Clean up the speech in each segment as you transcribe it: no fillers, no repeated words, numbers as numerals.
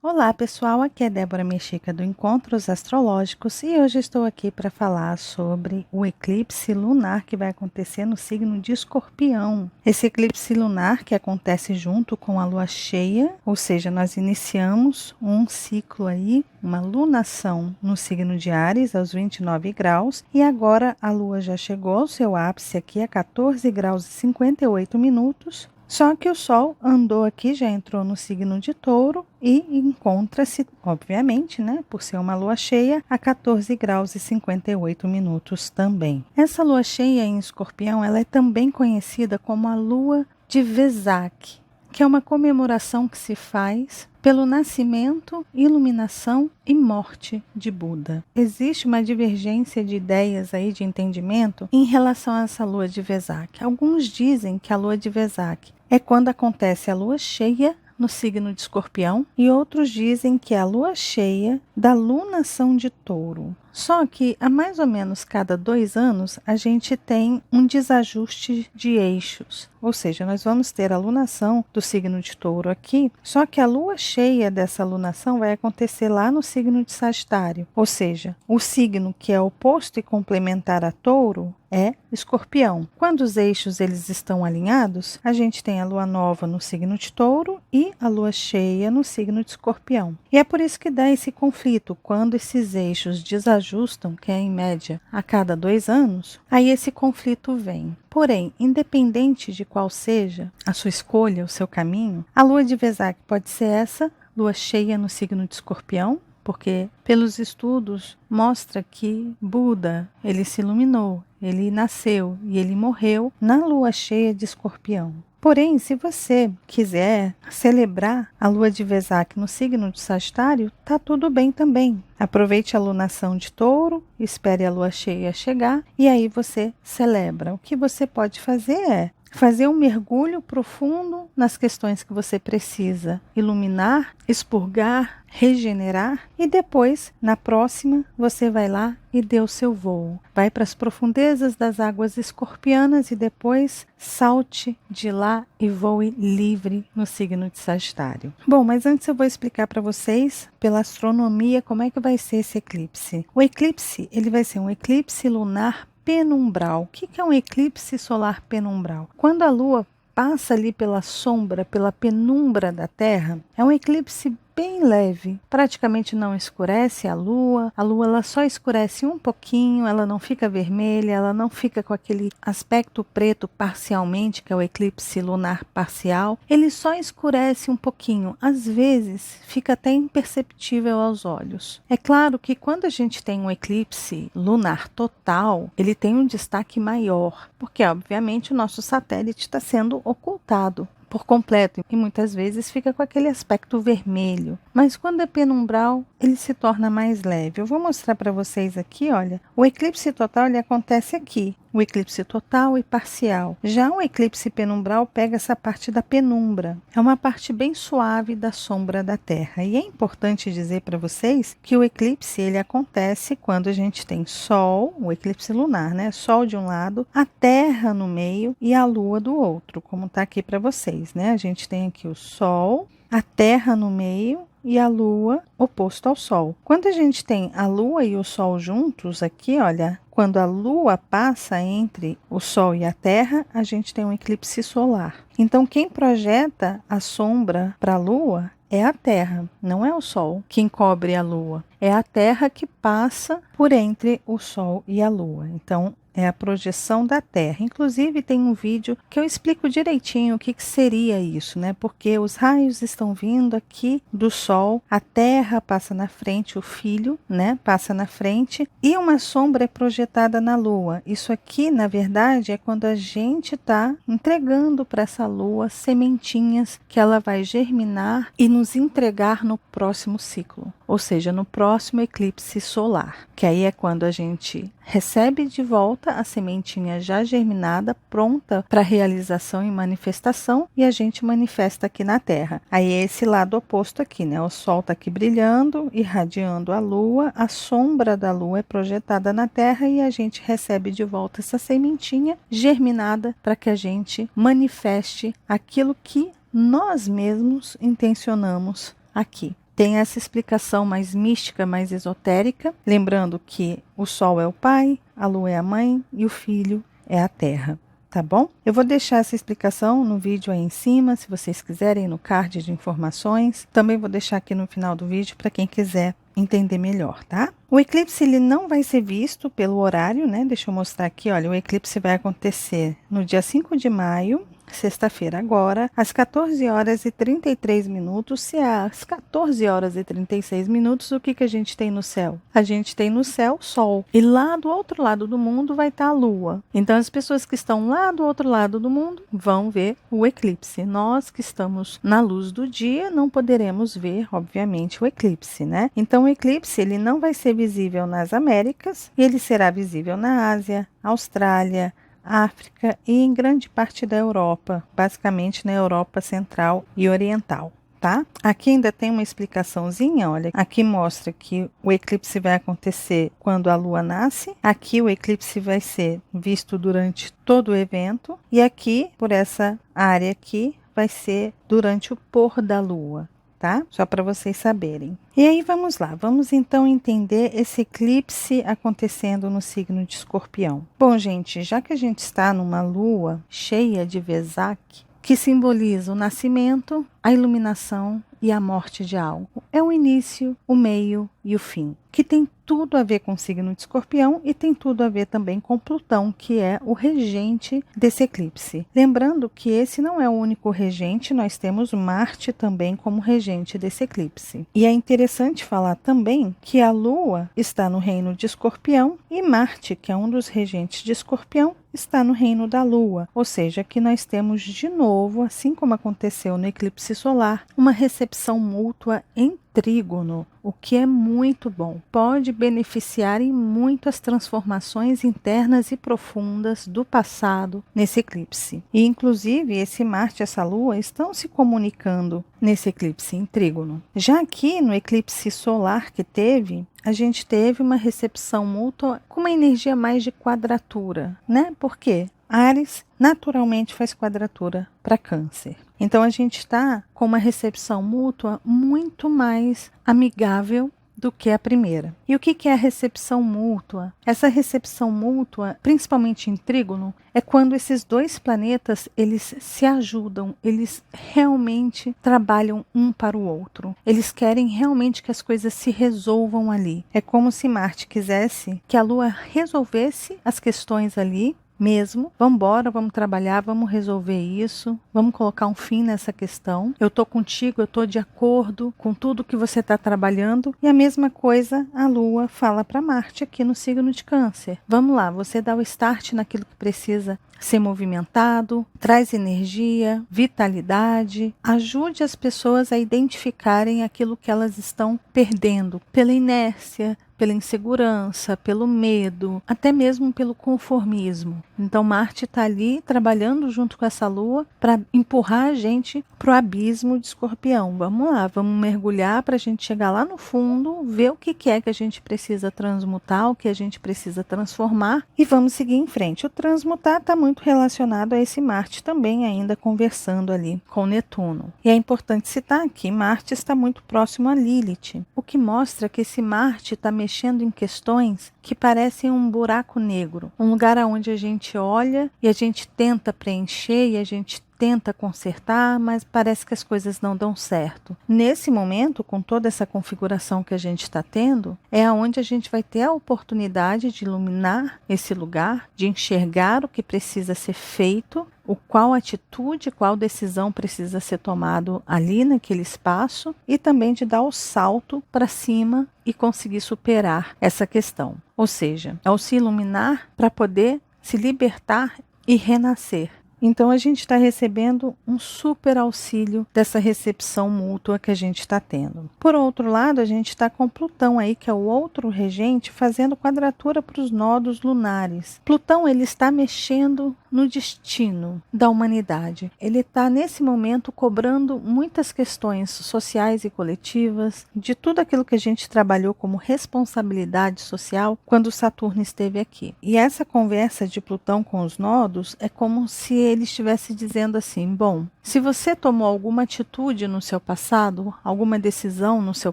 Olá pessoal, aqui é Débora Mexica do Encontros Astrológicos e hoje estou aqui para falar sobre o eclipse lunar que vai acontecer no signo de Escorpião. Esse eclipse lunar que acontece junto com a lua cheia, ou seja, nós iniciamos um ciclo aí, uma lunação no signo de Áries aos 29 graus e agora a lua já chegou ao seu ápice aqui a 14 graus e 58 minutos. Só que o Sol andou aqui, já entrou no signo de Touro e encontra-se, obviamente, né, por ser uma lua cheia, a 14 graus e 58 minutos também. Essa lua cheia em Escorpião, ela é também conhecida como a lua de Vesak, que é uma comemoração que se faz pelo nascimento, iluminação e morte de Buda. Existe uma divergência de ideias aí, de entendimento, em relação a essa lua de Vesak. Alguns dizem que a lua de Vesak é quando acontece a lua cheia no signo de Escorpião e outros dizem que é a lua cheia da lunação de Touro. Só que a mais ou menos cada 2 anos a gente tem um desajuste de eixos. Ou seja, nós vamos ter a lunação do signo de Touro aqui, só que a lua cheia dessa lunação vai acontecer lá no signo de Sagitário. Ou seja, o signo que é oposto e complementar a Touro é Escorpião. Quando os eixos eles estão alinhados, a gente tem a lua nova no signo de Touro e a lua cheia no signo de Escorpião. E é por isso que dá esse conflito, quando esses eixos desajustam, que é em média a cada 2 anos, aí esse conflito vem. Porém, independente de qual seja a sua escolha, o seu caminho, a lua de Vesak pode ser essa, lua cheia no signo de Escorpião, porque pelos estudos mostra que Buda, ele se iluminou, ele nasceu e ele morreu na lua cheia de Escorpião. Porém, se você quiser celebrar a lua de Vesak no signo de Sagitário, tá tudo bem também. Aproveite a lunação de Touro, espere a lua cheia chegar e aí você celebra. O que você pode fazer é fazer um mergulho profundo nas questões que você precisa iluminar, expurgar, regenerar e depois, na próxima, você vai lá e dê o seu voo. Vai para as profundezas das águas escorpianas e depois salte de lá e voe livre no signo de Sagitário. Bom, mas antes eu vou explicar para vocês, pela astronomia, como é que vai ser esse eclipse. O eclipse, ele vai ser um eclipse lunar penumbral. O que é um eclipse solar penumbral? Quando a Lua passa ali pela sombra, pela penumbra da Terra, é um eclipse bem leve, praticamente não escurece a lua ela só escurece um pouquinho, ela não fica vermelha, ela não fica com aquele aspecto preto parcialmente, que é o eclipse lunar parcial, ele só escurece um pouquinho, às vezes fica até imperceptível aos olhos. É claro que quando a gente tem um eclipse lunar total, ele tem um destaque maior, porque obviamente o nosso satélite está sendo ocultado por completo e muitas vezes fica com aquele aspecto vermelho. Mas quando é penumbral, ele se torna mais leve. Eu vou mostrar para vocês aqui, olha, o eclipse total ele acontece aqui, o eclipse total e parcial. Já o eclipse penumbral pega essa parte da penumbra. É uma parte bem suave da sombra da Terra. E é importante dizer para vocês que o eclipse ele acontece quando a gente tem Sol, o eclipse lunar, né? Sol de um lado, a Terra no meio e a Lua do outro, como está aqui para vocês, né? A gente tem aqui o Sol, a Terra no meio e a Lua oposto ao Sol. Quando a gente tem a Lua e o Sol juntos aqui, olha, quando a Lua passa entre o Sol e a Terra, a gente tem um eclipse solar. Então, quem projeta a sombra para a Lua é a Terra, não é o Sol quem cobre a Lua. É a Terra que passa por entre o Sol e a Lua. Então, é a projeção da Terra. Inclusive, tem um vídeo que eu explico direitinho o que seria isso, né? Porque os raios estão vindo aqui do Sol, a Terra passa na frente, o Filho, né? Passa na frente e uma sombra é projetada na Lua. Isso aqui, na verdade, é quando a gente está entregando para essa Lua sementinhas que ela vai germinar e nos entregar no próximo ciclo. Ou seja, no próximo eclipse solar, que aí é quando a gente recebe de volta a sementinha já germinada, pronta para realização e manifestação, e a gente manifesta aqui na Terra. Aí é esse lado oposto aqui, né? O Sol está aqui brilhando, irradiando a Lua, a sombra da Lua é projetada na Terra e a gente recebe de volta essa sementinha germinada para que a gente manifeste aquilo que nós mesmos intencionamos aqui. tem essa explicação mais mística, mais esotérica, lembrando que o Sol é o pai, a Lua é a mãe e o Filho é a Terra. Tá bom? Eu vou deixar essa explicação no vídeo aí em cima, se vocês quiserem, no card de informações. Também vou deixar aqui no final do vídeo para quem quiser entender melhor, tá? O eclipse ele não vai ser visto pelo horário, né? Deixa eu mostrar aqui, olha, o eclipse vai acontecer no dia 5 de maio, sexta-feira agora, às 14 horas e 33 minutos. Se é às 14 horas e 36 minutos, o que a gente tem no céu? A gente tem no céu Sol. E lá do outro lado do mundo vai estar a Lua. Então as pessoas que estão lá do outro lado do mundo vão ver o eclipse. Nós que estamos na luz do dia não poderemos ver, obviamente, o eclipse, né? Então o eclipse ele não vai ser visível nas Américas, e ele será visível na Ásia, Austrália, África e em grande parte da Europa, basicamente na Europa Central e Oriental, tá? Aqui ainda tem uma explicaçãozinha, olha, aqui mostra que o eclipse vai acontecer quando a Lua nasce, aqui o eclipse vai ser visto durante todo o evento, e aqui, por essa área aqui, vai ser durante o pôr da Lua. Tá? Só para vocês saberem. E aí vamos lá, vamos então entender esse eclipse acontecendo no signo de Escorpião. Bom, gente, já que a gente está numa lua cheia de Vesak, que simboliza o nascimento, a iluminação e a morte de algo. É o início, o meio e o fim, que tem tudo a ver com o signo de Escorpião e tem tudo a ver também com Plutão, que é o regente desse eclipse. Lembrando que esse não é o único regente, nós temos Marte também como regente desse eclipse. E é interessante falar também que a Lua está no reino de Escorpião e Marte, que é um dos regentes de Escorpião, está no reino da Lua, ou seja, que nós temos de novo, assim como aconteceu no eclipse solar, uma recepção mútua em trígono, o que é muito bom. Pode beneficiar em muitas transformações internas e profundas do passado nesse eclipse. E inclusive esse Marte e essa Lua estão se comunicando nesse eclipse em trígono. Já aqui no eclipse solar que teve, a gente teve uma recepção mútua com uma energia mais de quadratura, né? Por quê? Áries naturalmente faz quadratura para Câncer. Então a gente está com uma recepção mútua muito mais amigável do que a primeira. E o que é a recepção mútua? Essa recepção mútua, principalmente em trígono, é quando esses dois planetas eles se ajudam, eles realmente trabalham um para o outro. Eles querem realmente que as coisas se resolvam ali. É como se Marte quisesse que a Lua resolvesse as questões ali mesmo. Vamos embora, vamos trabalhar, vamos resolver isso, vamos colocar um fim nessa questão. Eu estou contigo, eu estou de acordo com tudo que você está trabalhando. E a mesma coisa a Lua fala para Marte aqui no signo de Câncer. Vamos lá, você dá o start naquilo que precisa ser movimentado, traz energia, vitalidade, ajude as pessoas a identificarem aquilo que elas estão perdendo pela inércia, pela insegurança, pelo medo, até mesmo pelo conformismo. Então Marte está ali trabalhando junto com essa Lua para empurrar a gente para o abismo de Escorpião. Vamos lá, vamos mergulhar para a gente chegar lá no fundo, ver o que é que a gente precisa transmutar, o que a gente precisa transformar e vamos seguir em frente. O transmutar está muito relacionado a esse Marte também ainda conversando ali com Netuno. E é importante citar que Marte está muito próximo a Lilith, o que mostra que esse Marte está mexendo em questões que parecem um buraco negro, um lugar onde a gente olha e a gente tenta preencher e a gente tenta consertar, mas parece que as coisas não dão certo. Nesse momento, com toda essa configuração que a gente está tendo, é onde a gente vai ter a oportunidade de iluminar esse lugar, de enxergar o que precisa ser feito, qual atitude, qual decisão precisa ser tomado ali naquele espaço e também de dar o salto para cima e conseguir superar essa questão. Ou seja, ao se iluminar para poder se libertar e renascer. Então a gente está recebendo um super auxílio dessa recepção mútua que a gente está tendo. Por outro lado, a gente está com Plutão aí, que é o outro regente, fazendo quadratura para os nodos lunares. Plutão ele está mexendo no destino da humanidade. Ele está nesse momento cobrando muitas questões sociais e coletivas, de tudo aquilo que a gente trabalhou como responsabilidade social quando Saturno esteve aqui. E essa conversa de Plutão com os nodos é como se ele estivesse dizendo assim: bom, se você tomou alguma atitude no seu passado, alguma decisão no seu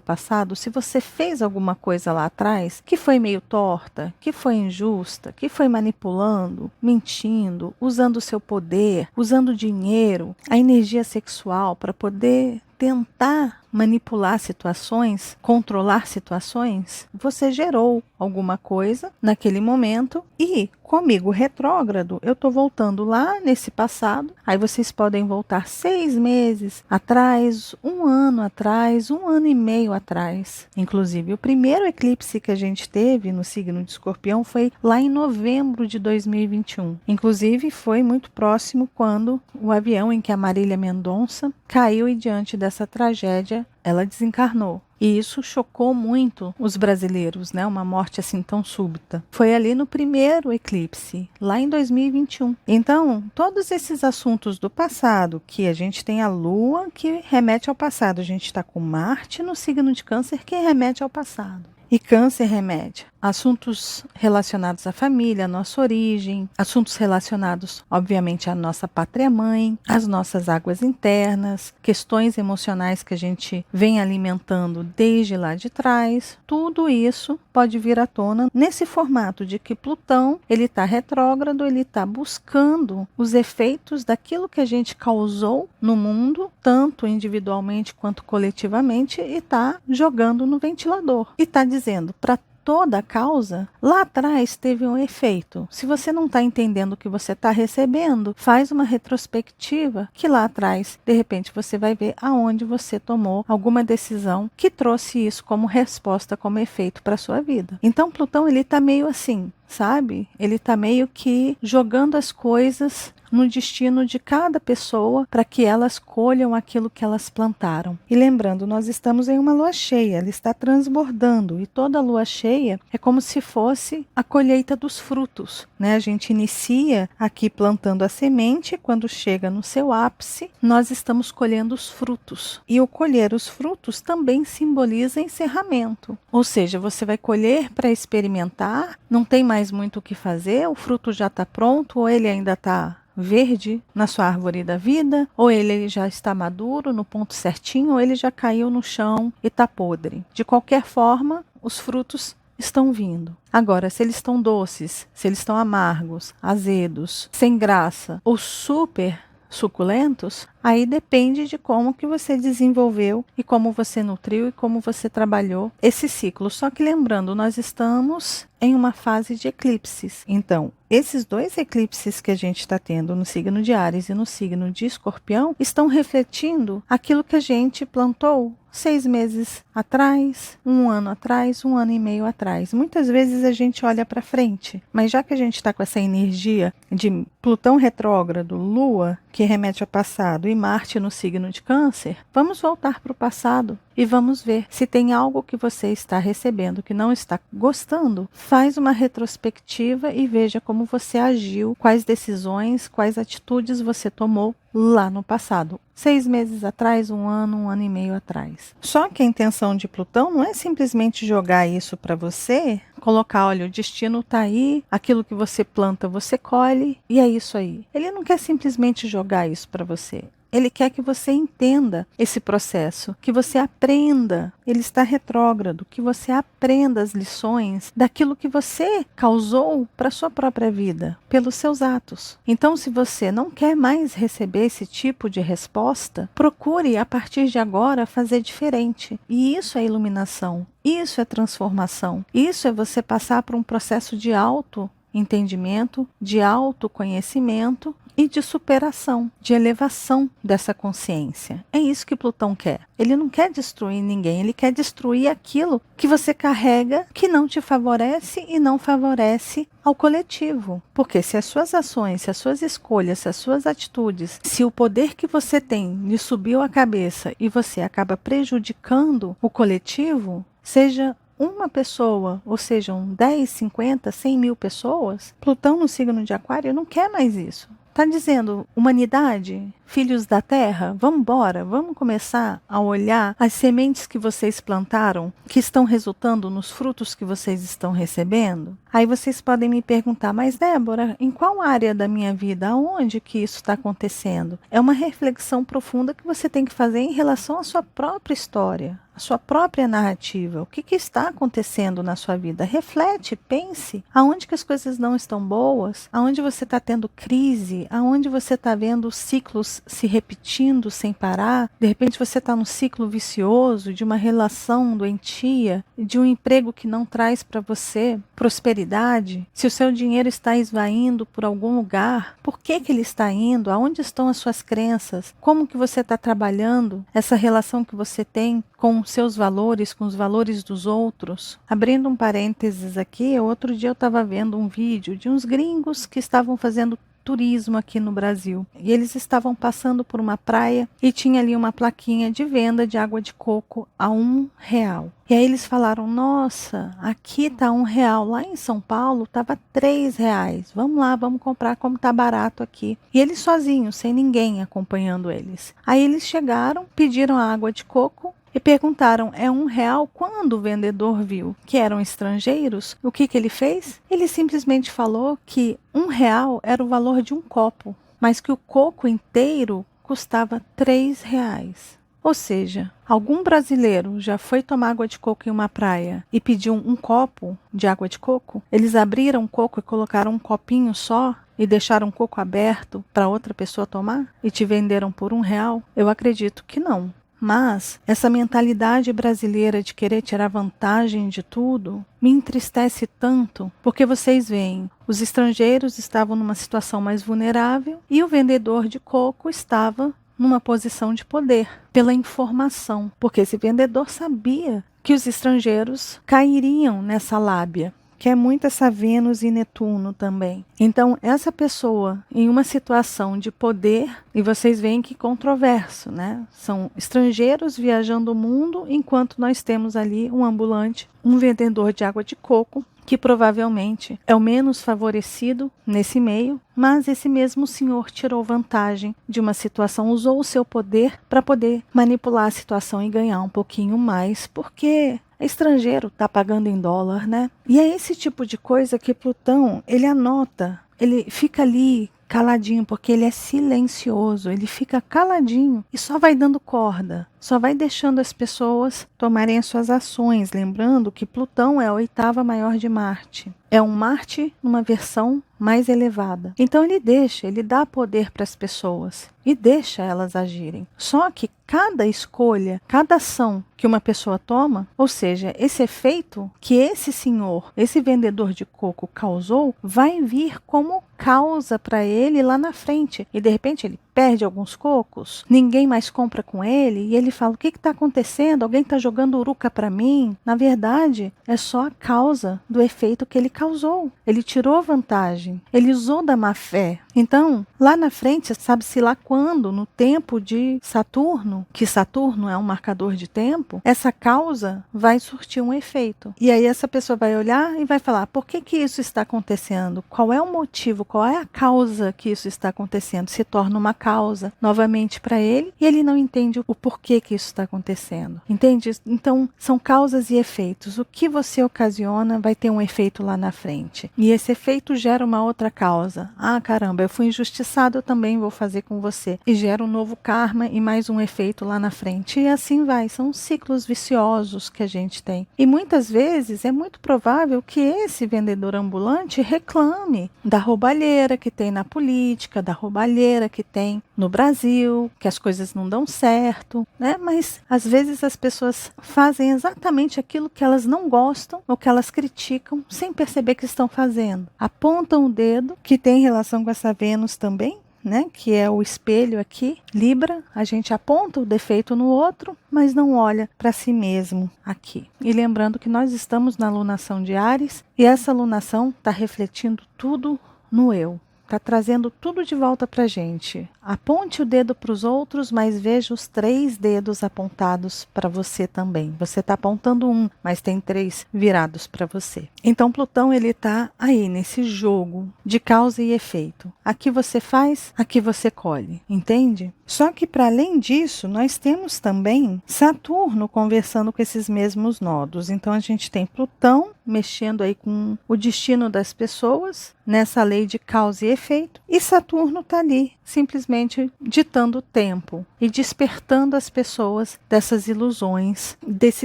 passado, se você fez alguma coisa lá atrás que foi meio torta, que foi injusta, que foi manipulando, mentindo, usando o seu poder, usando dinheiro, a energia sexual para poder tentar manipular situações, controlar situações, você gerou alguma coisa naquele momento e comigo retrógrado, eu estou voltando lá nesse passado. Aí vocês podem voltar 6 meses atrás, 1 ano atrás, 1 ano e meio atrás. Inclusive, o primeiro eclipse que a gente teve no signo de Escorpião foi lá em novembro de 2021. Inclusive, foi muito próximo quando o avião em que a Marília Mendonça caiu e diante dessa tragédia ela desencarnou. E isso chocou muito os brasileiros, né? Uma morte assim tão súbita. Foi ali no primeiro eclipse, lá em 2021. Então, todos esses assuntos do passado, que a gente tem a Lua, que remete ao passado. A gente está com Marte no signo de Câncer, que remete ao passado. E Câncer remete a assuntos relacionados à família, à nossa origem, assuntos relacionados, obviamente, à nossa pátria-mãe, às nossas águas internas, questões emocionais que a gente vem alimentando desde lá de trás. Tudo isso pode vir à tona nesse formato de que Plutão, ele está retrógrado, ele está buscando os efeitos daquilo que a gente causou no mundo, tanto individualmente quanto coletivamente, e está jogando no ventilador. E está dizendo para toda a causa, lá atrás teve um efeito. Se você não está entendendo o que você está recebendo, faz uma retrospectiva que lá atrás, de repente, você vai ver aonde você tomou alguma decisão que trouxe isso como resposta, como efeito para a sua vida. Então, Plutão, ele está meio assim, sabe? Ele está meio que jogando as coisas no destino de cada pessoa para que elas colham aquilo que elas plantaram. E lembrando, nós estamos em uma lua cheia, ela está transbordando e toda lua cheia é como se fosse a colheita dos frutos, né? A gente inicia aqui plantando a semente, quando chega no seu ápice, nós estamos colhendo os frutos. E o colher os frutos também simboliza encerramento. Ou seja, você vai colher para experimentar, não tem mais muito o que fazer, o fruto já está pronto ou ele ainda está verde na sua árvore da vida, ou ele já está maduro no ponto certinho, ou ele já caiu no chão e está podre. De qualquer forma, os frutos estão vindo. Agora, se eles estão doces, se eles estão amargos, azedos, sem graça ou super suculentos, aí depende de como que você desenvolveu e como você nutriu e como você trabalhou esse ciclo. Só que lembrando, nós estamos em uma fase de eclipses. Então, esses 2 eclipses que a gente está tendo no signo de Áries e no signo de Escorpião estão refletindo aquilo que a gente plantou 6 meses atrás, 1 ano atrás, 1 ano e meio atrás. Muitas vezes a gente olha para frente, mas já que a gente está com essa energia de Plutão retrógrado, Lua, que remete ao passado, e Marte no signo de Câncer, vamos voltar para o passado e vamos ver se tem algo que você está recebendo que não está gostando. Faz uma retrospectiva e veja como você agiu, quais decisões, quais atitudes você tomou lá no passado. 6 meses atrás, 1 ano e meio atrás. Só que a intenção de Plutão não é simplesmente jogar isso para você, colocar, olha, o destino está aí, aquilo que você planta você colhe, e é isso aí. Ele não quer simplesmente jogar isso para você. Ele quer que você entenda esse processo, que você aprenda. Ele está retrógrado, que você aprenda as lições daquilo que você causou para a sua própria vida, pelos seus atos. Então, se você não quer mais receber esse tipo de resposta, procure, a partir de agora, fazer diferente. E isso é iluminação, isso é transformação, isso é você passar por um processo de autoentendimento, de autoconhecimento e de superação, de elevação dessa consciência. É isso que Plutão quer. Ele não quer destruir ninguém, ele quer destruir aquilo que você carrega que não te favorece e não favorece ao coletivo. Porque se as suas ações, se as suas escolhas, se as suas atitudes, se o poder que você tem lhe subiu a cabeça e você acaba prejudicando o coletivo, seja uma pessoa, ou sejam 10, 50, 100 mil pessoas, Plutão no signo de Aquário não quer mais isso. Está dizendo, humanidade, filhos da Terra, vamos embora, vamos começar a olhar as sementes que vocês plantaram, que estão resultando nos frutos que vocês estão recebendo. Aí vocês podem me perguntar, mas Débora, em qual área da minha vida, aonde que isso está acontecendo? É uma reflexão profunda que você tem que fazer em relação à sua própria história, a sua própria narrativa. O que está acontecendo na sua vida? Reflete, pense. Aonde que as coisas não estão boas? Aonde você está tendo crise? Aonde você está vendo ciclos se repetindo sem parar? De repente você está num ciclo vicioso de uma relação doentia, de um emprego que não traz para você prosperidade. Se o seu dinheiro está esvaindo por algum lugar, por que ele está indo? Aonde estão as suas crenças? Como que você está trabalhando essa relação que você tem com os seus valores, com os valores dos outros? Abrindo um parênteses aqui, outro dia eu estava vendo um vídeo de uns gringos que estavam fazendo turismo aqui no Brasil. E eles estavam passando por uma praia e tinha ali uma plaquinha de venda de água de coco a R$1. E aí eles falaram, nossa, aqui tá R$1, lá em São Paulo tava R$3. Vamos lá, vamos comprar como tá barato aqui. E eles sozinhos, sem ninguém acompanhando eles. Aí eles chegaram, pediram a água de coco e perguntaram, é R$1? Quando o vendedor viu que eram estrangeiros, o que ele fez? Ele simplesmente falou que R$1 era o valor de um copo, mas que o coco inteiro custava R$3. Ou seja, algum brasileiro já foi tomar água de coco em uma praia e pediu um copo de água de coco? Eles abriram o coco e colocaram um copinho só e deixaram o coco aberto para outra pessoa tomar? E te venderam por R$1? Eu acredito que não. Mas essa mentalidade brasileira de querer tirar vantagem de tudo me entristece tanto, porque vocês veem, os estrangeiros estavam numa situação mais vulnerável e o vendedor de coco estava numa posição de poder, pela informação, porque esse vendedor sabia que os estrangeiros cairiam nessa lábia, que é muito essa Vênus e Netuno também. Então, essa pessoa em uma situação de poder, e vocês veem que controverso, né? São estrangeiros viajando o mundo, enquanto nós temos ali um ambulante, um vendedor de água de coco, que provavelmente é o menos favorecido nesse meio, mas esse mesmo senhor tirou vantagem de uma situação, usou o seu poder para poder manipular a situação e ganhar um pouquinho mais, porque estrangeiro está pagando em dólar, né? E é esse tipo de coisa que Plutão, ele anota, ele fica ali caladinho, porque ele é silencioso, ele fica caladinho e só vai dando corda, só vai deixando as pessoas tomarem as suas ações, lembrando que Plutão é a 8ª maior de Marte. É um Marte numa versão mais elevada. Então ele dá poder para as pessoas e deixa elas agirem. Só que cada escolha, cada ação que uma pessoa toma, ou seja, esse efeito que esse senhor, esse vendedor de coco causou, vai vir como causa para ele lá na frente. E de repente ele perde alguns cocos, ninguém mais compra com ele e ele fala, o que está acontecendo? Alguém está jogando uruca para mim? Na verdade, é só a causa do efeito que ele causou. Ele tirou vantagem, ele usou da má fé. Então, lá na frente, sabe-se lá quando, no tempo de Saturno, que Saturno é um marcador de tempo, essa causa vai surtir um efeito. E aí essa pessoa vai olhar e vai falar, por que isso está acontecendo? Qual é o motivo? Qual é a causa que isso está acontecendo? Se torna uma causa novamente para ele e ele não entende o porquê que isso está acontecendo. Entende? Então, são causas e efeitos. O que você ocasiona vai ter um efeito lá na frente. E esse efeito gera uma outra causa. Ah, caramba, eu fui injustiçado, eu também vou fazer com você. E gera um novo karma e mais um efeito lá na frente. E assim vai. São ciclos viciosos que a gente tem. E muitas vezes é muito provável que esse vendedor ambulante reclame da roubalheira que tem na política, da roubalheira que tem no Brasil, que as coisas não dão certo, né? Mas às vezes as pessoas fazem exatamente aquilo que elas não gostam ou que elas criticam sem perceber que estão fazendo. Apontam o dedo, que tem relação com essa Vênus também, né, que é o espelho aqui, Libra, a gente aponta o defeito no outro, mas não olha para si mesmo aqui. E lembrando que nós estamos na lunação de Áries, e essa lunação está refletindo tudo no eu. Está trazendo tudo de volta para a gente. Aponte o dedo para os outros, mas veja os 3 dedos apontados para você também. Você está apontando um, mas tem 3 virados para você. Então Plutão ele está aí nesse jogo de causa e efeito. Aqui você faz, aqui você colhe, entende? Só que para além disso, nós temos também Saturno conversando com esses mesmos nodos. Então a gente tem Plutão mexendo aí com o destino das pessoas, nessa lei de causa e efeito, e Saturno está ali, simplesmente ditando o tempo e despertando as pessoas dessas ilusões, desse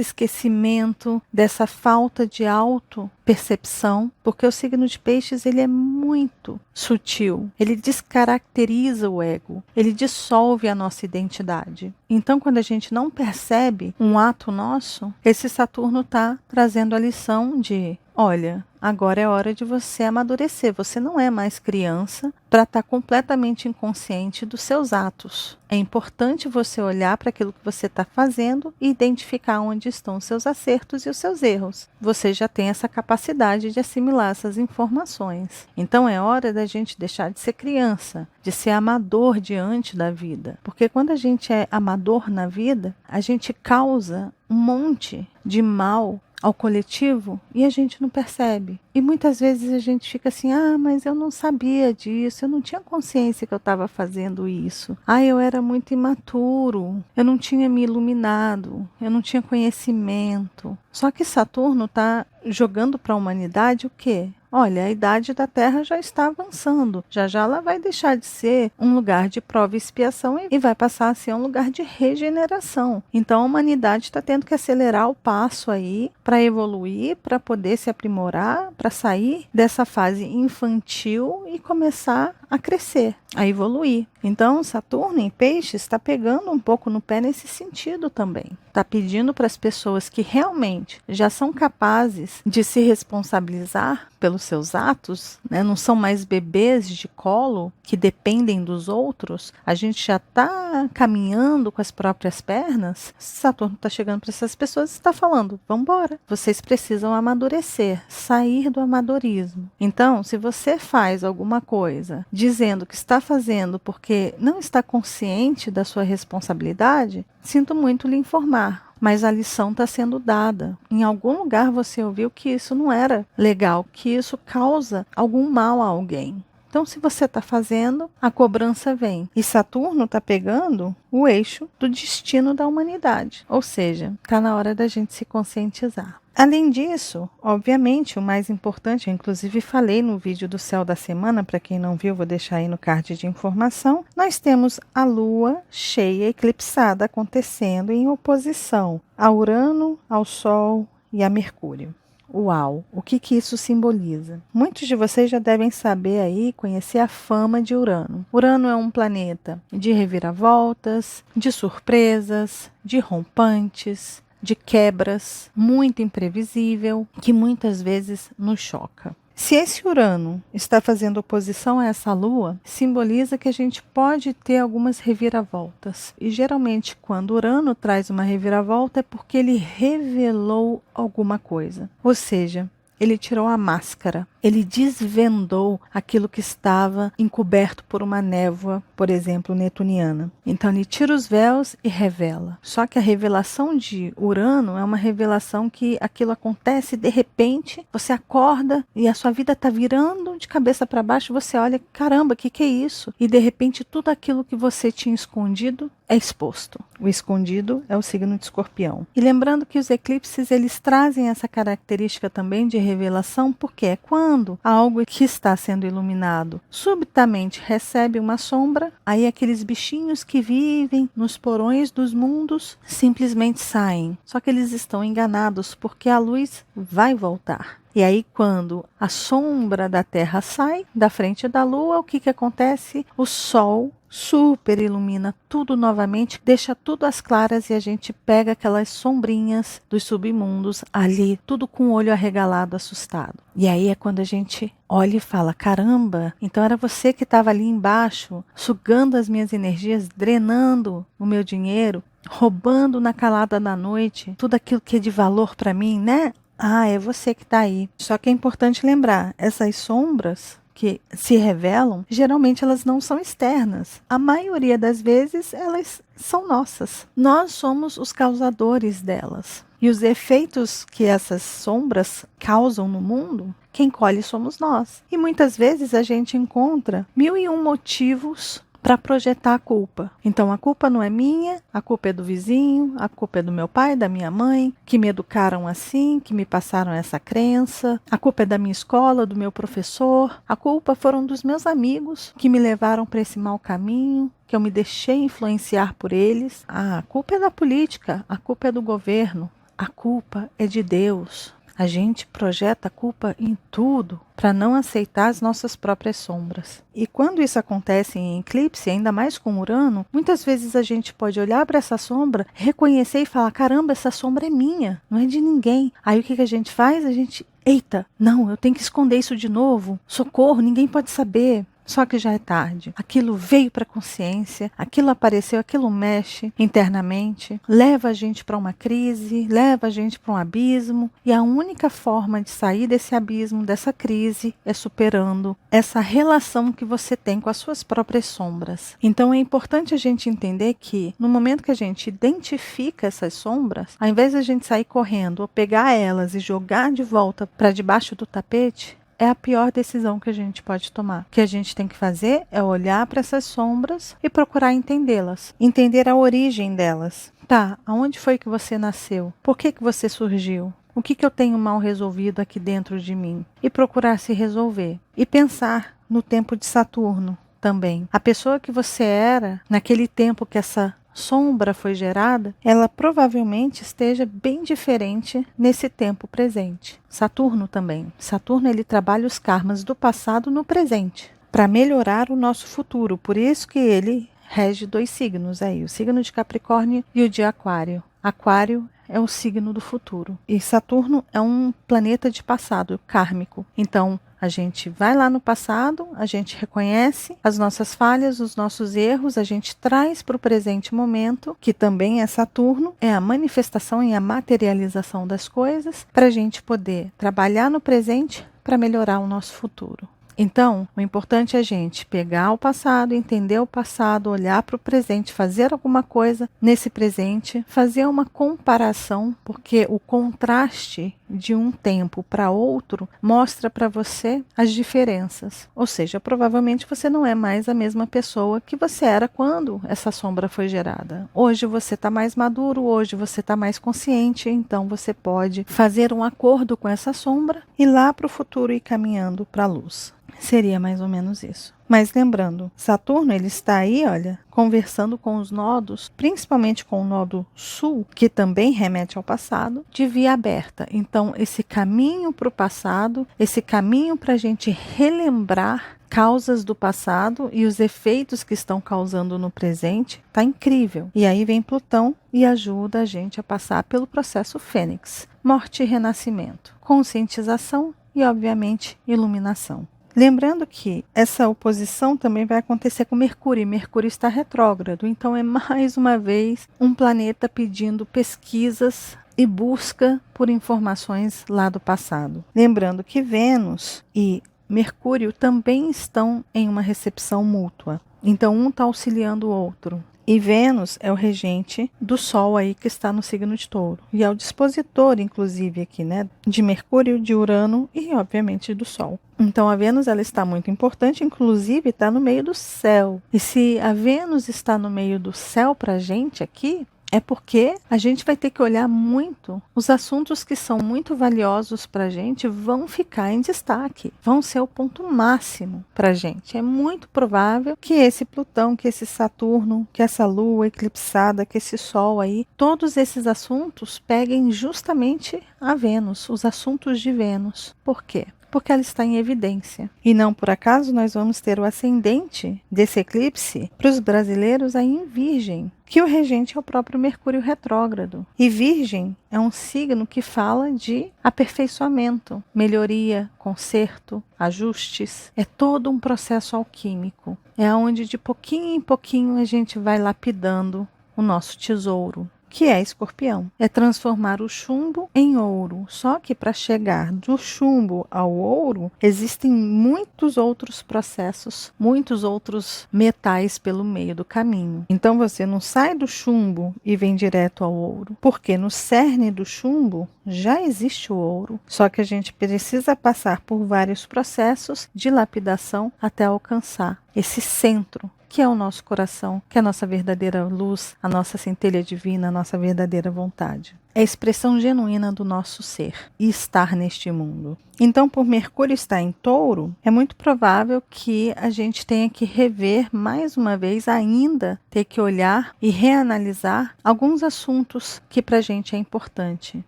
esquecimento, dessa falta de auto-percepção, porque o signo de Peixes ele é muito sutil, ele descaracteriza o ego, ele dissolve a nossa identidade. Então, quando a gente não percebe um ato nosso, esse Saturno está trazendo a lição de: olha, agora é hora de você amadurecer. Você não é mais criança para estar completamente inconsciente dos seus atos. É importante você olhar para aquilo que você está fazendo e identificar onde estão os seus acertos e os seus erros. Você já tem essa capacidade de assimilar essas informações. Então é hora da gente deixar de ser criança, de ser amador diante da vida. Porque quando a gente é amador na vida, a gente causa um monte de mal ao coletivo e a gente não percebe. E muitas vezes a gente fica assim: mas eu não sabia disso, eu não tinha consciência que eu estava fazendo isso. Eu era muito imaturo, eu não tinha me iluminado, eu não tinha conhecimento. Só que Saturno está jogando para a humanidade o quê? Olha, a idade da Terra já está avançando. Já já ela vai deixar de ser um lugar de prova e expiação e vai passar a ser um lugar de regeneração. Então a humanidade está tendo que acelerar o passo aí para evoluir, para poder se aprimorar, para sair dessa fase infantil e começar a crescer, a evoluir. Então Saturno em Peixes está pegando um pouco no pé nesse sentido também. Está pedindo para as pessoas que realmente já são capazes de se responsabilizar pelos seus atos, né? Não são mais bebês de colo que dependem dos outros. A gente já está caminhando com as próprias pernas. Saturno está chegando para essas pessoas e está falando: vamos embora, vocês precisam amadurecer, sair do amadorismo. Então, se você faz alguma coisa dizendo que está fazendo porque não está consciente da sua responsabilidade, sinto muito lhe informar, mas a lição está sendo dada. Em algum lugar você ouviu que isso não era legal, que isso causa algum mal a alguém. Então, se você está fazendo, a cobrança vem. E Saturno está pegando o eixo do destino da humanidade. Ou seja, está na hora da gente se conscientizar. Além disso, obviamente, o mais importante, eu inclusive falei no vídeo do Céu da Semana, para quem não viu, vou deixar aí no card de informação, nós temos a Lua cheia eclipsada acontecendo em oposição a Urano, ao Sol e a Mercúrio. Uau! O que isso simboliza? Muitos de vocês já devem saber aí, conhecer a fama de Urano. Urano é um planeta de reviravoltas, de surpresas, de rompantes, de quebras, muito imprevisível, que muitas vezes nos choca. Se esse Urano está fazendo oposição a essa Lua, simboliza que a gente pode ter algumas reviravoltas. E geralmente quando Urano traz uma reviravolta é porque ele revelou alguma coisa. Ou seja, ele tirou a máscara, ele desvendou aquilo que estava encoberto por uma névoa, por exemplo, netuniana. Então ele tira os véus e revela. Só que a revelação de Urano é uma revelação que aquilo acontece de repente, você acorda e a sua vida está virando de cabeça para baixo, você olha, caramba, o que é isso? E de repente tudo aquilo que você tinha escondido é exposto. O escondido é o signo de Escorpião. E lembrando que os eclipses eles trazem essa característica também de revelação, porque é quando algo que está sendo iluminado subitamente recebe uma sombra, aí aqueles bichinhos que vivem nos porões dos mundos simplesmente saem. Só que eles estão enganados, porque a luz vai voltar. E aí, quando a sombra da Terra sai da frente da Lua, o que acontece? O Sol super ilumina tudo novamente, deixa tudo às claras e a gente pega aquelas sombrinhas dos submundos ali, tudo com o olho arregalado, assustado. E aí é quando a gente olha e fala, caramba, então era você que estava ali embaixo, sugando as minhas energias, drenando o meu dinheiro, roubando na calada da noite tudo aquilo que é de valor para mim, né? É você que está aí. Só que é importante lembrar, essas sombras que se revelam, geralmente elas não são externas. A maioria das vezes elas são nossas. Nós somos os causadores delas. E os efeitos que essas sombras causam no mundo, quem colhe somos nós. E muitas vezes a gente encontra 1001 motivos para projetar a culpa. Então a culpa não é minha, a culpa é do vizinho, a culpa é do meu pai, da minha mãe, que me educaram assim, que me passaram essa crença, a culpa é da minha escola, do meu professor, a culpa foram dos meus amigos que me levaram para esse mau caminho, que eu me deixei influenciar por eles. A culpa é da política, a culpa é do governo, a culpa é de Deus. A gente projeta a culpa em tudo para não aceitar as nossas próprias sombras. E quando isso acontece em eclipse, ainda mais com Urano, muitas vezes a gente pode olhar para essa sombra, reconhecer e falar: caramba, essa sombra é minha, não é de ninguém. Aí o que a gente faz? A gente, eita, não, eu tenho que esconder isso de novo. Socorro, ninguém pode saber. Só que já é tarde. Aquilo veio para a consciência, aquilo apareceu, aquilo mexe internamente, leva a gente para uma crise, leva a gente para um abismo. E a única forma de sair desse abismo, dessa crise, é superando essa relação que você tem com as suas próprias sombras. Então é importante a gente entender que no momento que a gente identifica essas sombras, ao invés de a gente sair correndo ou pegar elas e jogar de volta para debaixo do tapete, é a pior decisão que a gente pode tomar. O que a gente tem que fazer é olhar para essas sombras e procurar entendê-las. Entender a origem delas. Tá, aonde foi que você nasceu? Por que você surgiu? O que eu tenho mal resolvido aqui dentro de mim? E procurar se resolver. E pensar no tempo de Saturno também. A pessoa que você era, naquele tempo que essa sombra foi gerada, ela provavelmente esteja bem diferente nesse tempo presente. Saturno também. Saturno, ele trabalha os karmas do passado no presente, para melhorar o nosso futuro. Por isso que ele rege 2 signos aí, o signo de Capricórnio e o de Aquário. Aquário é o signo do futuro. E Saturno é um planeta de passado, kármico. Então, a gente vai lá no passado, a gente reconhece as nossas falhas, os nossos erros, a gente traz para o presente momento, que também é Saturno, é a manifestação e a materialização das coisas, para a gente poder trabalhar no presente para melhorar o nosso futuro. Então, o importante é a gente pegar o passado, entender o passado, olhar para o presente, fazer alguma coisa nesse presente, fazer uma comparação, porque o contraste de um tempo para outro mostra para você as diferenças. Ou seja, provavelmente você não é mais a mesma pessoa que você era quando essa sombra foi gerada. Hoje você está mais maduro, hoje você está mais consciente, então você pode fazer um acordo com essa sombra e lá para o futuro ir caminhando para a luz. Seria mais ou menos isso. Mas lembrando, Saturno ele está aí, olha, conversando com os nodos, principalmente com o nodo sul, que também remete ao passado, de via aberta. Então, esse caminho para o passado, esse caminho para a gente relembrar causas do passado e os efeitos que estão causando no presente, tá incrível. E aí vem Plutão e ajuda a gente a passar pelo processo Fênix, morte e renascimento, conscientização e, obviamente, iluminação. Lembrando que essa oposição também vai acontecer com Mercúrio, e Mercúrio está retrógrado, então é mais uma vez um planeta pedindo pesquisas e busca por informações lá do passado. Lembrando que Vênus e Mercúrio também estão em uma recepção mútua, então um está auxiliando o outro. E Vênus é o regente do Sol aí que está no signo de Touro. E é o dispositor, inclusive, aqui, né? De Mercúrio, de Urano e, obviamente, do Sol. Então, a Vênus ela está muito importante, inclusive está no meio do céu. E se a Vênus está no meio do céu para a gente aqui, é porque a gente vai ter que olhar muito. Os assuntos que são muito valiosos para a gente vão ficar em destaque, vão ser o ponto máximo para a gente. É muito provável que esse Plutão, que esse Saturno, que essa Lua eclipsada, que esse Sol aí, todos esses assuntos peguem justamente a Vênus, os assuntos de Vênus. Por quê? Porque ela está em evidência. E não por acaso nós vamos ter o ascendente desse eclipse para os brasileiros aí em Virgem, que o regente é o próprio Mercúrio retrógrado. E Virgem é um signo que fala de aperfeiçoamento, melhoria, conserto, ajustes. É todo um processo alquímico. É onde de pouquinho em pouquinho a gente vai lapidando o nosso tesouro, que é Escorpião. É transformar o chumbo em ouro. Só que para chegar do chumbo ao ouro, existem muitos outros processos, muitos outros metais pelo meio do caminho. Então você não sai do chumbo e vem direto ao ouro, porque no cerne do chumbo já existe o ouro. Só que a gente precisa passar por vários processos de lapidação até alcançar esse centro que é o nosso coração, que é a nossa verdadeira luz, a nossa centelha divina, a nossa verdadeira vontade. É a expressão genuína do nosso ser e estar neste mundo. Então, por Mercúrio estar em Touro, é muito provável que a gente tenha que rever mais uma vez, ainda ter que olhar e reanalisar alguns assuntos que para a gente é importante,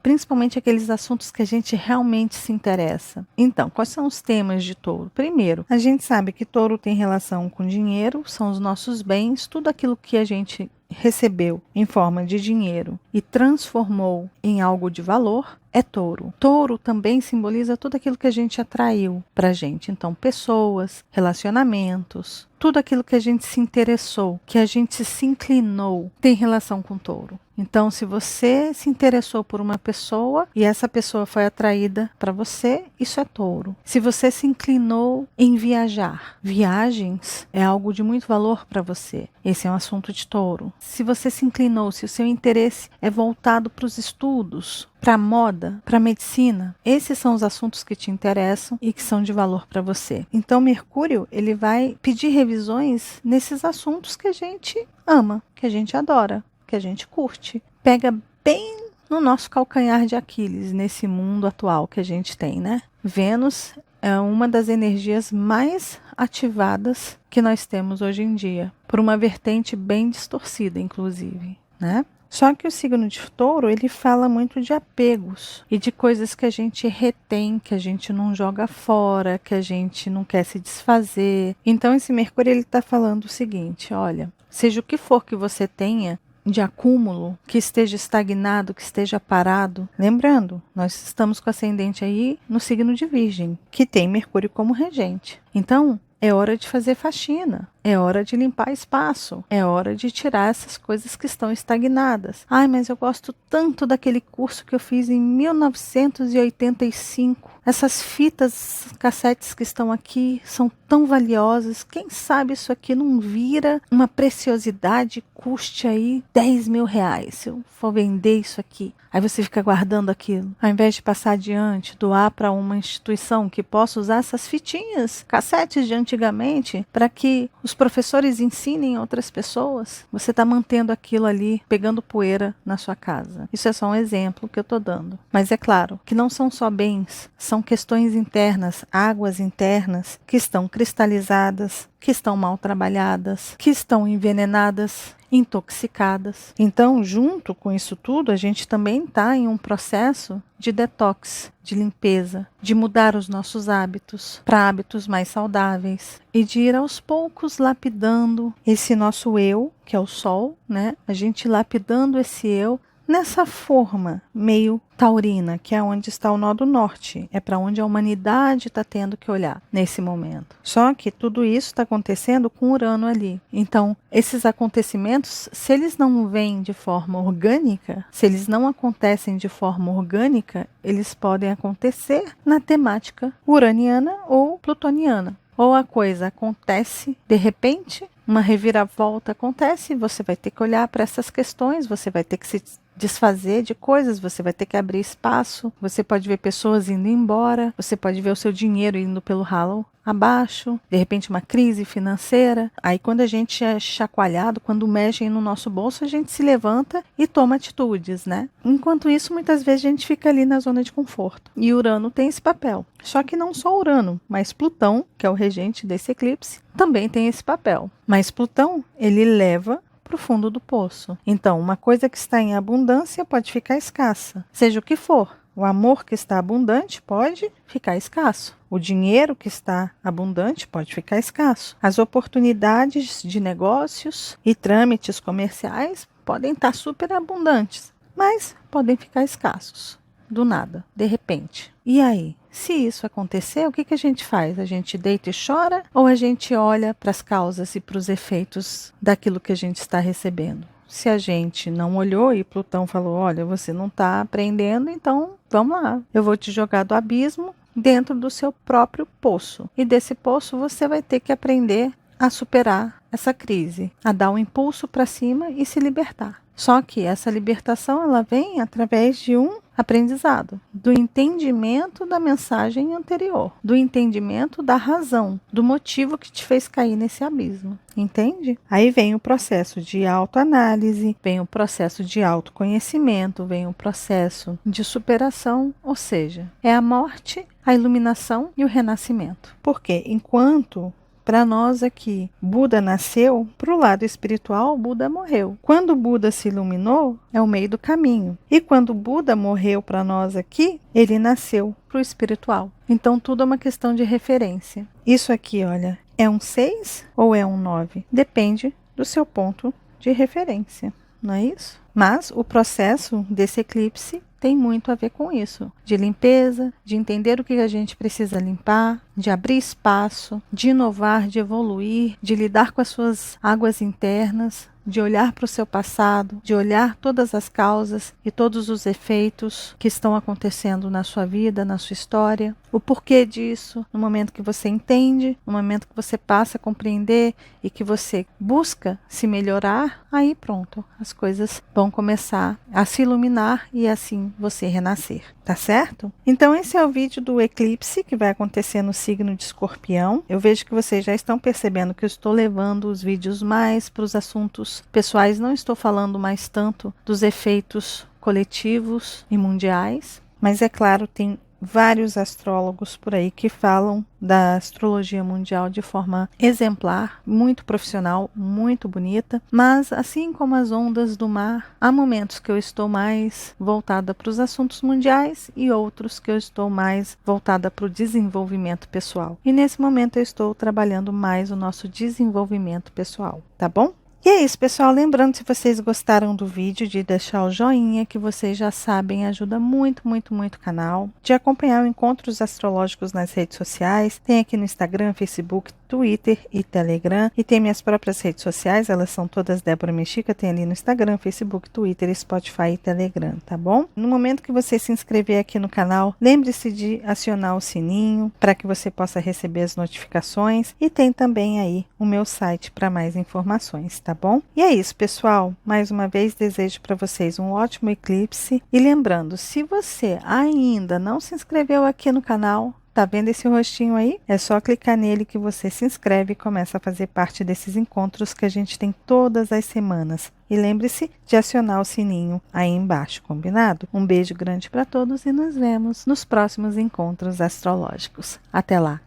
principalmente aqueles assuntos que a gente realmente se interessa. Então, quais são os temas de Touro? Primeiro, a gente sabe que Touro tem relação com dinheiro, são os nossos bens, tudo aquilo que a gente recebeu em forma de dinheiro e transformou em algo de valor, é Touro. Touro também simboliza tudo aquilo que a gente atraiu para a gente. Então, pessoas, relacionamentos, tudo aquilo que a gente se interessou, que a gente se inclinou, tem relação com Touro. Então, se você se interessou por uma pessoa e essa pessoa foi atraída para você, isso é Touro. Se você se inclinou em viajar, viagens é algo de muito valor para você. Esse é um assunto de Touro. Se você se inclinou, se o seu interesse é voltado para os estudos, para a moda, para a medicina, esses são os assuntos que te interessam e que são de valor para você. Então, Mercúrio, ele vai pedir revisões nesses assuntos que a gente ama, que a gente adora, que a gente curte. Pega bem no nosso calcanhar de Aquiles, nesse mundo atual que a gente tem, né? Vênus é uma das energias mais ativadas que nós temos hoje em dia, por uma vertente bem distorcida, inclusive, né? Só que o signo de Touro, ele fala muito de apegos e de coisas que a gente retém, que a gente não joga fora, que a gente não quer se desfazer. Então, esse Mercúrio, ele está falando o seguinte, olha, seja o que for que você tenha de acúmulo, que esteja estagnado, que esteja parado. Lembrando, nós estamos com ascendente aí no signo de Virgem, que tem Mercúrio como regente. Então, é hora de fazer faxina, é hora de limpar espaço, é hora de tirar essas coisas que estão estagnadas. Ai, mas eu gosto tanto daquele curso que eu fiz em 1985. Essas fitas cassetes que estão aqui são tão valiosas. Quem sabe isso aqui não vira uma preciosidade, custe aí R$10.000 se eu for vender isso aqui. Aí você fica guardando aquilo. Ao invés de passar adiante, doar para uma instituição que possa usar essas fitinhas, cassetes de antigamente, para que os professores ensinem outras pessoas, você está mantendo aquilo ali, pegando poeira na sua casa. Isso é só um exemplo que eu estou dando. Mas é claro que não são só bens, são questões internas, águas internas, que estão cristalizadas, que estão mal trabalhadas, que estão envenenadas, intoxicadas. Então, junto com isso tudo, a gente também está em um processo de detox, de limpeza, de mudar os nossos hábitos para hábitos mais saudáveis e de ir aos poucos lapidando esse nosso eu, que é o Sol, né? A gente lapidando esse eu nessa forma meio taurina, que é onde está o nó do norte, é para onde a humanidade está tendo que olhar nesse momento. Só que tudo isso está acontecendo com Urano ali. Então, esses acontecimentos, se eles não vêm de forma orgânica, se eles não acontecem de forma orgânica, eles podem acontecer na temática uraniana ou plutoniana. Ou a coisa acontece de repente, uma reviravolta acontece, você vai ter que olhar para essas questões, você vai ter que se desfazer de coisas, você vai ter que abrir espaço, você pode ver pessoas indo embora, você pode ver o seu dinheiro indo pelo ralo abaixo, de repente uma crise financeira. Aí quando a gente é chacoalhado, quando mexem no nosso bolso, a gente se levanta e toma atitudes, né? Enquanto isso, muitas vezes a gente fica ali na zona de conforto. E Urano tem esse papel. Só que não só Urano, mas Plutão, que é o regente desse eclipse, também tem esse papel. Mas Plutão, ele leva para o fundo do poço. Então, uma coisa que está em abundância pode ficar escassa, seja o que for. O amor que está abundante pode ficar escasso. O dinheiro que está abundante pode ficar escasso. As oportunidades de negócios e trâmites comerciais podem estar super abundantes, mas podem ficar escassos. Do nada, de repente. E aí? Se isso acontecer, o que a gente faz? A gente deita e chora ou a gente olha para as causas e para os efeitos daquilo que a gente está recebendo? Se a gente não olhou e Plutão falou, olha, você não está aprendendo, então vamos lá. Eu vou te jogar do abismo dentro do seu próprio poço. E desse poço você vai ter que aprender a superar essa crise, a dar um impulso para cima e se libertar. Só que essa libertação ela vem através de um aprendizado, do entendimento da mensagem anterior, do entendimento da razão, do motivo que te fez cair nesse abismo. Entende? Aí vem o processo de autoanálise, vem o processo de autoconhecimento, vem o processo de superação, ou seja, é a morte, a iluminação e o renascimento. Porque enquanto para nós aqui, Buda nasceu, para o lado espiritual, Buda morreu. Quando Buda se iluminou, é o meio do caminho. E quando Buda morreu para nós aqui, ele nasceu para o espiritual. Então tudo é uma questão de referência. Isso aqui, olha, é um 6 ou é um 9? Depende do seu ponto de referência, não é isso? Mas o processo desse eclipse tem muito a ver com isso, de limpeza, de entender o que a gente precisa limpar, de abrir espaço, de inovar, de evoluir, de lidar com as suas águas internas, de olhar para o seu passado, de olhar todas as causas e todos os efeitos que estão acontecendo na sua vida, na sua história, o porquê disso, no momento que você entende, no momento que você passa a compreender e que você busca se melhorar, aí pronto, as coisas vão começar a se iluminar e assim você renascer, tá certo? Então esse é o vídeo do eclipse que vai acontecer no signo de Escorpião. Eu vejo que vocês já estão percebendo que eu estou levando os vídeos mais para os assuntos pessoais, não estou falando mais tanto dos efeitos coletivos e mundiais, mas é claro, tem vários astrólogos por aí que falam da astrologia mundial de forma exemplar, muito profissional, muito bonita, mas assim como as ondas do mar, há momentos que eu estou mais voltada para os assuntos mundiais e outros que eu estou mais voltada para o desenvolvimento pessoal. E nesse momento eu estou trabalhando mais o nosso desenvolvimento pessoal, tá bom? E é isso, pessoal. Lembrando, se vocês gostaram do vídeo, de deixar o joinha, que vocês já sabem, ajuda muito, muito, muito o canal. De acompanhar o Encontros Astrológicos nas redes sociais. Tem aqui no Instagram, Facebook, Twitter e Telegram. E tem minhas próprias redes sociais, elas são todas Débora Mexica. Tem ali no Instagram, Facebook, Twitter, Spotify e Telegram, tá bom? No momento que você se inscrever aqui no canal, lembre-se de acionar o sininho para que você possa receber as notificações. E tem também aí o meu site para mais informações, tá bom? E é isso, pessoal. Mais uma vez desejo para vocês um ótimo eclipse. E lembrando, se você ainda não se inscreveu aqui no canal, tá vendo esse rostinho aí? É só clicar nele que você se inscreve e começa a fazer parte desses encontros que a gente tem todas as semanas. E lembre-se de acionar o sininho aí embaixo, combinado? Um beijo grande para todos e nos vemos nos próximos encontros astrológicos. Até lá.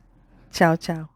Tchau, tchau.